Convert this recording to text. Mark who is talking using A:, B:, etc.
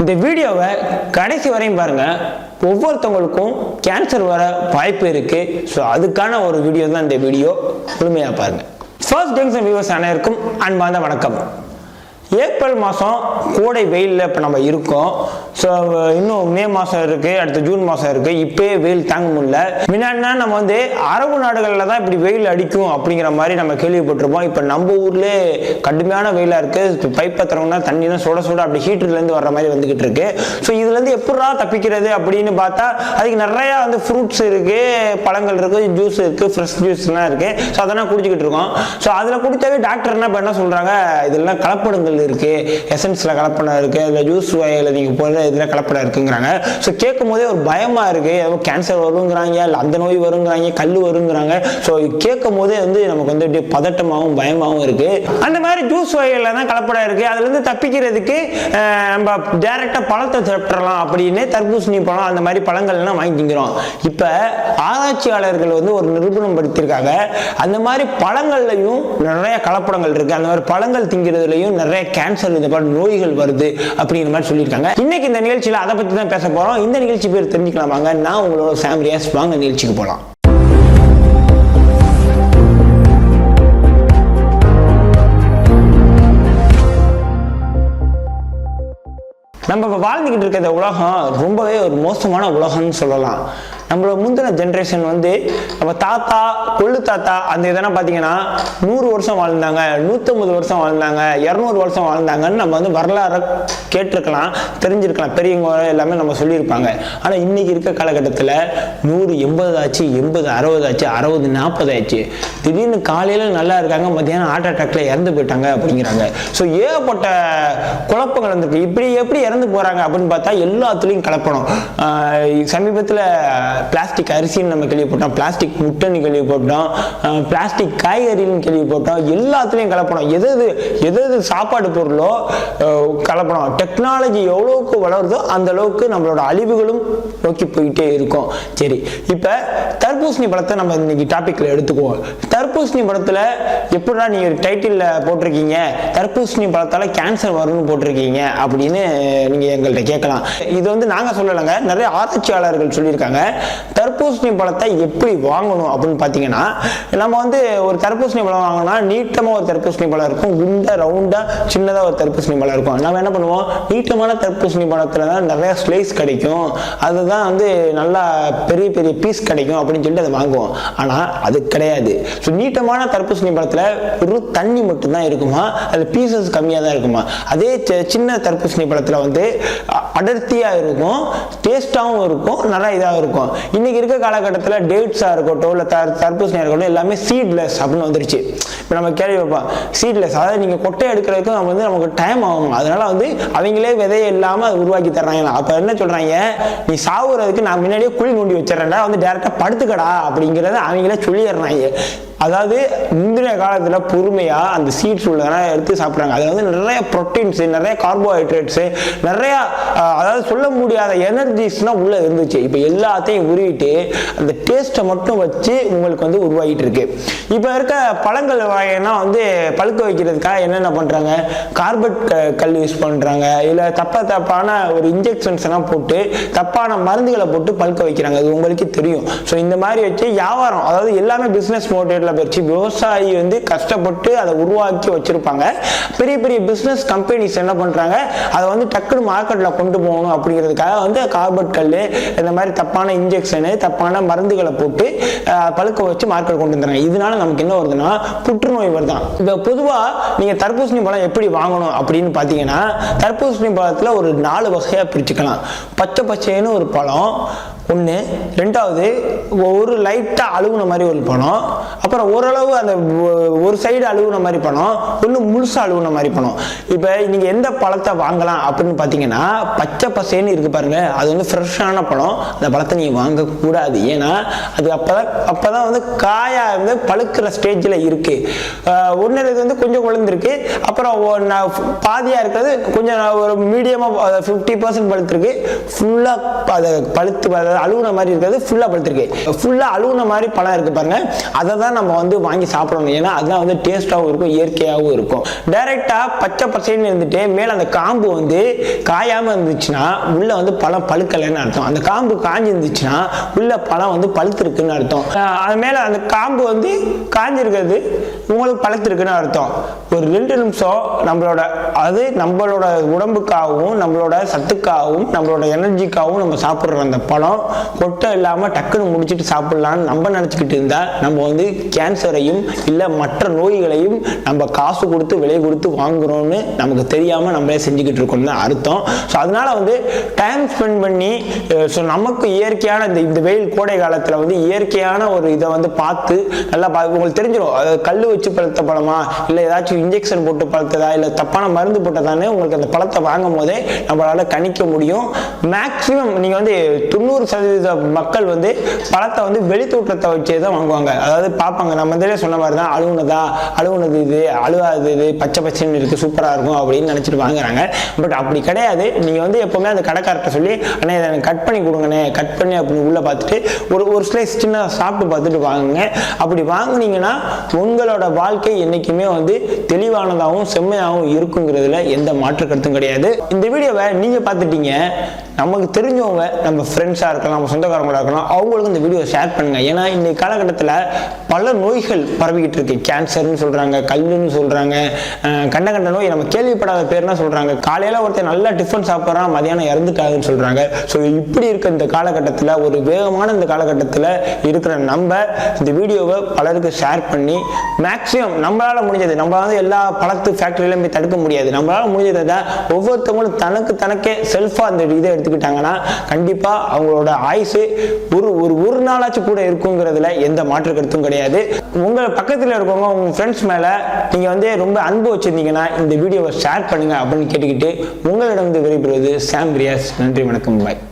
A: இந்த வீடியோவை கடைசி வரையும் பாருங்க. ஒவ்வொருத்தவங்களுக்கும் கேன்சர் வர வாய்ப்பு இருக்கு. ஸோ அதுக்கான ஒரு வீடியோ தான் இந்த வீடியோ. முழுமையாக பாருங்க. ஃபர்ஸ்ட் ஜங்ஷன் வியூவர்ஸ் அனைவருக்கும் அன்பார்ந்த வணக்கம். ஏப்ரல் மாதம் கோடை வெயிலில் இப்போ நம்ம இருக்கோம். ஸோ இன்னும் மே மாதம் இருக்குது, அடுத்து ஜூன் மாதம் இருக்குது. இப்போயே வெயில் தாங்க முடியல. முன்னாடினா நம்ம வந்து அரபு நாடுகளில் தான் இப்படி வெயில் அடிக்கும் அப்படிங்கிற மாதிரி நம்ம கேள்விப்பட்டிருப்போம். இப்போ நம்ம ஊர்லேயே கடுமையான வெயிலாக இருக்குது. பைப் பத்திரம்னா தண்ணினா சுட சுட அப்படி ஹீட்டர்லேருந்து வர்ற மாதிரி வந்துக்கிட்டு இருக்கு. ஸோ இதுலேருந்து எப்படா தப்பிக்கிறது அப்படின்னு பார்த்தா அதுக்கு நிறையா வந்து ஃப்ரூட்ஸ் இருக்குது, பழங்கள் இருக்குது, ஜூஸ் இருக்குது, ஃப்ரெஷ் ஜூஸ்லாம் இருக்குது. ஸோ அதெல்லாம் குடிச்சிக்கிட்டு இருக்கோம். ஸோ அதில் குடித்தாவே டாக்டர் என்ன சொல்கிறாங்க, இதெல்லாம் கலப்படங்கள் இருக்கு, எசன்ஸ்ல கலப்படம் இருக்கு, அதுல ஜூஸ் வகையில நீங்க போற இதுல கலப்படம் இருக்குங்கிறாங்க. ஸோ கேட்கும் போதே ஒரு பயமா இருக்கு. ஏதோ கேன்சர் வருங்கிறாங்க, இல்லை அந்த நோய் வருங்கிறாங்க, கல் வருங்கிறாங்க. ஸோ கேட்கும் போதே வந்து நமக்கு வந்து பதட்டமாகவும் பயமாகவும் இருக்கு. அந்த மாதிரி ஜூஸ் வகையில தான் கலப்படம் இருக்கு. அதுல இருந்து தப்பிக்கிறதுக்கு நம்ம டைரக்டா பழத்தை சாப்பிடலாம் அப்படின்னு தர்பூசணி பழம் அந்த மாதிரி பழங்கள் எல்லாம் வாங்கிக்கிறோம். இப்ப ஆராய்ச்சியாளர்கள் வந்து ஒரு நிரூபணம் படுத்திருக்காங்க. அந்த மாதிரி பழங்கள்லையும் நிறைய கலப்படங்கள் இருக்கு. அந்த மாதிரி பழங்கள் திங்கிறதுலையும் நிறைய கேன்சர் இந்த மாதிரி நோய்கள் வருது அப்படிங்கிற மாதிரி சொல்லியிருக்காங்க. இன்னைக்கு இந்த நிகழ்ச்சியில் அதை பற்றி தான் பேச போறோம். இந்த நிகழ்ச்சி பேர் தெரிஞ்சுக்கலாம் வாங்க. நான் உங்களோட சாம்ரியாஸ். வாங்க நிகழ்ச்சிக்கு போகலாம். நம்ம இப்போ வாழ்ந்துக்கிட்டு இருக்கிற உலகம் ரொம்பவே ஒரு மோசமான உலகம்னு சொல்லலாம். நம்மளோட முந்தின ஜென்ரேஷன் வந்து நம்ம தாத்தா கொள்ளு தாத்தா அந்த இதெல்லாம் பார்த்தீங்கன்னா 100 வருஷம் வாழ்ந்தாங்க, 150 வருஷம் வாழ்ந்தாங்க, 200 வருஷம் வாழ்ந்தாங்கன்னு நம்ம வந்து வரலாறு கேட்டிருக்கலாம், தெரிஞ்சிருக்கலாம். பெரியவங்க எல்லாமே நம்ம சொல்லியிருப்பாங்க. ஆனால் இன்னைக்கு இருக்க காலகட்டத்தில் 100 80 ஆச்சு, 80 60 ஆச்சு, 60 40 ஆச்சு. திடீர்னு காலையில் நல்லா இருக்காங்க, மத்தியானம் ஹார்ட் அட்டாக்ல இறந்து போயிட்டாங்க அப்படிங்கிறாங்க. ஸோ ஏகப்பட்ட குழப்பங்கள் இருந்திருக்கு. இப்படி எப்படி இறந்து போறாங்க அப்படின்னு பார்த்தா எல்லாத்துலேயும் கலப்படம். சமீபத்தில் பிளாஸ்டிக் அரிசின்னு நம்ம கேள்விப்பட்டோம், பிளாஸ்டிக் முட்டைன்னு கேள்விப்பட்டோம், பிளாஸ்டிக் காய்கறின்னு கேள்விப்பட்டோம். எல்லாத்துலேயும் கலப்படம். எது சாப்பாடு பொருளோ கலப்படம். டெக்னாலஜி எவ்வளவுக்கு வளருதோ அந்த அளவுக்கு நம்மளோட அழிவுகளும் நோக்கி போயிட்டே இருக்கும். சரி, இப்போ தர்பூசணி பழத்தை நம்ம இன்னைக்கு டாபிக்ல எடுத்துக்குவோம். தர்பூசணி பழத்தில் எப்படின்னா நீங்க டைட்டில் போட்டிருக்கீங்க தர்பூசணி பழத்தால கேன்சர் வரும்னு போட்டிருக்கீங்க அப்படின்னு நீங்க எங்கள்கிட்ட கேட்கலாம். இது வந்து நாங்க சொல்லலைங்க, நிறைய ஆராய்ச்சியாளர்கள் சொல்லியிருக்காங்க. தர்பூசணி பழத்தை எப்படி வாங்கணும் அப்படின்னு பார்த்தீங்கன்னா, நம்ம வந்து ஒரு தர்பூசணி பழம் வாங்கினா நீட்டமாக ஒரு தர்பூசணி பழம் இருக்கும், குண்டா ரவுண்டா சின்னதாக ஒரு தர்பூசணி பழம் இருக்கும். நம்ம என்ன பண்ணுவோம், நீட்டமான தர்பூசணி பழத்தில் தான் நிறைய ஸ்லைஸ் கிடைக்கும், அதுதான் வந்து நல்லா பெரிய பெரிய பீஸ் கிடைக்கும் அப்படின்னு சொல்லிட்டு அதை வாங்குவோம். ஆனால் அது கிடையாது. ஸோ நீட்டமான தர்பூசணி பழத்தில் ஒரு தண்ணி மட்டும்தான் இருக்குமா, அதில் பீசஸ் கம்மியாக தான் இருக்குமா. அதே சின்ன தர்பூசணி பழத்தில் வந்து அடர்த்தியாக இருக்கும், டேஸ்டாகவும் இருக்கும், நல்லா இதாக இருக்கும். இன்னைக்கு இருக்க காலகட்டத்தில் டேட்ஸா இருக்கட்டும் இல்லை தர்பூசணியா இருக்கட்டும் எல்லாமே சீட்லெஸ் அப்படின்னு வந்துருச்சு. இப்போ நம்ம கேள்வி வைப்போம் சீட்லெஸ், அதாவது நீங்கள் கொட்டை எடுக்கிறதுக்கு நமக்கு டைம் ஆகும். அதனால வந்து அவங்களே விதையை இல்லாமல் அதை உருவாக்கி தர்றாங்களா. அப்போ என்ன சொல்றாங்க, நீ சாவுறதுக்கு நான் முன்னாடியே குழி நோண்டி வச்சிடறேன்டா, வந்து டேரக்டா படுத்துக்கடா அப்படிங்கிறத அவங்களே சொல்லிடுறாங்க. அதாவது முந்தின காலத்தில் பொறுமையா அந்த சீட்ஸ் உள்ளதெல்லாம் எடுத்து சாப்பிட்றாங்க. அதில் வந்து நிறைய ப்ரோட்டீன்ஸ், நிறைய கார்போஹைட்ரேட்ஸ், நிறைய அதாவது சொல்ல முடியாத எனர்ஜிஸ்லாம் உள்ள இருந்துச்சு. இப்போ எல்லாத்தையும் உருவிட்டு அந்த டேஸ்ட்டை மட்டும் வச்சு உங்களுக்கு வந்து உருவாகிட்டு இருக்கு. இப்போ இருக்க பழங்கள் வகைனா வந்து பழுக்க வைக்கிறதுக்காக என்னென்ன பண்றாங்க, கார்பட் கல் யூஸ் பண்றாங்க, இல்லை தப்பான ஒரு இன்ஜெக்ஷன்ஸ் எல்லாம் போட்டு தப்பான மருந்துகளை போட்டு பழுக்க வைக்கிறாங்க. அது உங்களுக்கு தெரியும். ஸோ இந்த மாதிரி வச்சு வியாபாரம், அதாவது எல்லாமே பிஸ்னஸ் மோட்டிவ் வச்சு விவசாயி வந்து கஷ்டப்பட்டு அதை உருவாக்கி வச்சிருப்பாங்க. பெரிய பெரிய பிசினஸ் கம்பெனிஸ் என்ன பண்றாங்க, அதை வந்து டக்குனு மார்க்கெட்ல கொண்டு போகணும் அப்படிங்கிறதுக்காக வந்து கார்பட் கல் இந்த மாதிரி தப்பான இன்ஜெக்ஷனு தப்பான மருந்துகளை போட்டு பழுக்க வச்சு மார்க்கெட் கொண்டு வந்துறாங்க. இதனால நமக்கு என்ன வருதுன்னா புற்றுநோய் வருதான். இப்போ பொதுவா நீங்க தர்பூசணி பழம் எப்படி வாங்கணும் அப்படின்னு பாத்தீங்கன்னா, தர்பூசணி பழத்துல ஒரு 4 வகையா பிரிச்சுக்கலாம். பச்சை பச்சைன்னு ஒரு பழம் ஒன்று, ரெண்டாவது ஒரு லைட்டாக அழுகுன மாதிரி ஒரு பழம், அப்புறம் ஓரளவு அந்த ஒரு சைடு அழுகுன மாதிரி பழம், ஒன்று முழுசாக அழுகுன மாதிரி பழம். இப்போ நீங்கள் எந்த பழத்தை வாங்கலாம் அப்படின்னு பார்த்தீங்கன்னா, பச்சை பசேன்னு இருக்கு பாருங்க, அது வந்து ஃப்ரெஷ்ஷான பழம். அந்த பழத்தை நீங்கள் வாங்கக்கூடாது. ஏன்னா அது அப்போதான் வந்து காயாக வந்து பழுக்கிற ஸ்டேஜில் இருக்கு. ஒன்று வந்து கொஞ்சம் குழந்திருக்கு, அப்புறம் பாதியாக இருக்கிறது கொஞ்சம் ஒரு மீடியமாக 50% பழுத்திருக்கு, ஃபுல்லாக அதை பழுத்து அதாவது அழுகுன மாதிரி இருக்கிறது ஃபுல்லாக பழுத்திருக்கு. ஃபுல்லாக அழுகுன மாதிரி பழம் இருக்கு பாருங்க, அதை தான் நம்ம வந்து வாங்கி சாப்பிடணும். ஏன்னா அதுதான் வந்து டேஸ்ட்டாகவும் இருக்கும், இயற்கையாகவும் இருக்கும். டைரெக்டாக பச்சை பச்சைன்னு இருந்துட்டு மேலே அந்த காம்பு வந்து காயாமல் இருந்துச்சுன்னா உள்ள வந்து பழம் பழுக்கலைன்னு அர்த்தம். அந்த காம்பு காஞ்சி இருந்துச்சுன்னா உள்ள பழம் வந்து பழுத்திருக்குன்னு அர்த்தம். அது மேலே அந்த காம்பு வந்து காஞ்சிருக்கிறது உங்களுக்கு பழுத்திருக்குன்னு அர்த்தம். ஒரு 2 நிமிஷம் நம்மளோட உடம்புக்காகவும் நம்மளோட சத்துக்காகவும் நம்மளோட எனர்ஜிக்காகவும் நம்ம சாப்பிட்ற அந்த பழம் கொட்டை இல்லாமல் டக்குன்னு முடிச்சுட்டு சாப்பிடலான்னு நம்ம நினச்சிக்கிட்டு இருந்தால் நம்ம வந்து கேன்சரையும் இல்லை மற்ற நோய்களையும் நம்ம காசு கொடுத்து விலை கொடுத்து வாங்குறோம்னு நமக்கு தெரியாமல் நம்மளே செஞ்சுக்கிட்டு இருக்கோம்னு அர்த்தம். ஸோ அதனால வந்து டைம் ஸ்பெண்ட் பண்ணி ஸோ நமக்கு இயற்கையான இந்த வெயில் கோடை காலத்தில் வந்து இயற்கையான ஒரு இதை வந்து பார்த்து நல்லா உங்களுக்கு தெரிஞ்சிடும். அதாவது கல் வச்சு பழுத்த பழமா இல்லை ஏதாச்சும் இன்ஜெக்ஷன் போட்டு பழுத்ததா இல்லை தப்பான மருந்து போட்டதானே உங்களுக்கு அந்த பழத்தை வாங்கும் போதே நம்மளால கணிக்க முடியும். மேக்சிமம் நீங்கள் வந்து 90% மக்கள் வந்து பழத்தை வந்து வெளித்தோற்றத்தை வச்சே தான் வாங்குவாங்க. அதாவது பார்ப்பாங்க, நம்ம வந்து சொன்ன மாதிரி தான் அழுகுனது இது, அழுகாது இது, பச்சை பச்சைன்னு இருக்குது, சூப்பராக இருக்கும் அப்படின்னு நினச்சிட்டு வாங்குறாங்க. பட் அப்படி கிடையாது. நீங்கள் வந்து எப்போவுமே அந்த கடைக்கார்ட்ட சொல்லி அண்ணே இதை எனக்கு கட் பண்ணி கொடுங்கண்ணே, கட் பண்ணி அப்படின்னு உள்ளே பார்த்துட்டு ஒரு ஸ்லைஸ் சின்ன சாப்பிட்டு பார்த்துட்டு வாங்குங்க. அப்படி வாங்குனீங்கன்னா உங்களோட வாழ்க்கை என்றைக்குமே வந்து தெளிவானதாகவும் செம்மையாகவும் இருக்குங்கிறதுல எந்த மாற்று கருத்தும் கிடையாது. இந்த வீடியோவை நீங்கள் பார்த்துட்டீங்க, நமக்கு தெரிஞ்சவங்க நம்ம ஃப்ரெண்ட்ஸாக இருக்கலாம், நம்ம சொந்தக்காரங்களாக இருக்கலாம், அவங்களுக்கு இந்த வீடியோ ஷேர் பண்ணுங்க. ஏன்னா இன்னைக்கு காலகட்டத்தில் பல நோய்கள் பரவிக்கிட்டு இருக்கு. கேன்சர்னு சொல்கிறாங்க, கல்லுன்னு சொல்கிறாங்க, கண்ட நோய் நம்ம கேள்விப்படாத பேர்னா சொல்கிறாங்க. காலையில் ஒருத்தர் நல்லா டிஃபன் சாப்பிட்றான், மதியானம் இறந்துட்டாங்கன்னு சொல்கிறாங்க. ஸோ இப்படி இருக்க இந்த காலகட்டத்தில், ஒரு வேகமான இந்த காலகட்டத்தில் இருக்கிற நம்ம இந்த வீடியோவை பலருக்கு ஷேர் பண்ணி மேக்ஸிமம் நம்மளால் முடிஞ்சது, நம்ம வந்து எல்லா பழத்து ஃபேக்ட்ரியிலும் போய் தடுக்க முடியாது, நம்மளால் முடிஞ்சதை ஒவ்வொருத்தவங்களும் தனக்கே செல்ஃபாக அந்த இதை எடுத்துக்கிட்டாங்கன்னா கண்டிப்பாக அவங்களோட ஆயுசு ஒரு நாளாச்சும் கூட இருக்குங்கிறதுல எந்த மாற்று கருத்தும் கிடையாது. உங்கள் பக்கத்தில் இருக்கவங்க உங்கள் ஃப்ரெண்ட்ஸ் மேலே நீங்கள் வந்து ரொம்ப அன்பு வச்சுருந்தீங்கன்னா இந்த வீடியோவை ஷேர் பண்ணுங்க அப்படின்னு கேட்டுக்கிட்டு உங்களிடம் விடைபெறுவது சாம் ரியாஸ். நன்றி, வணக்கம், பாய்.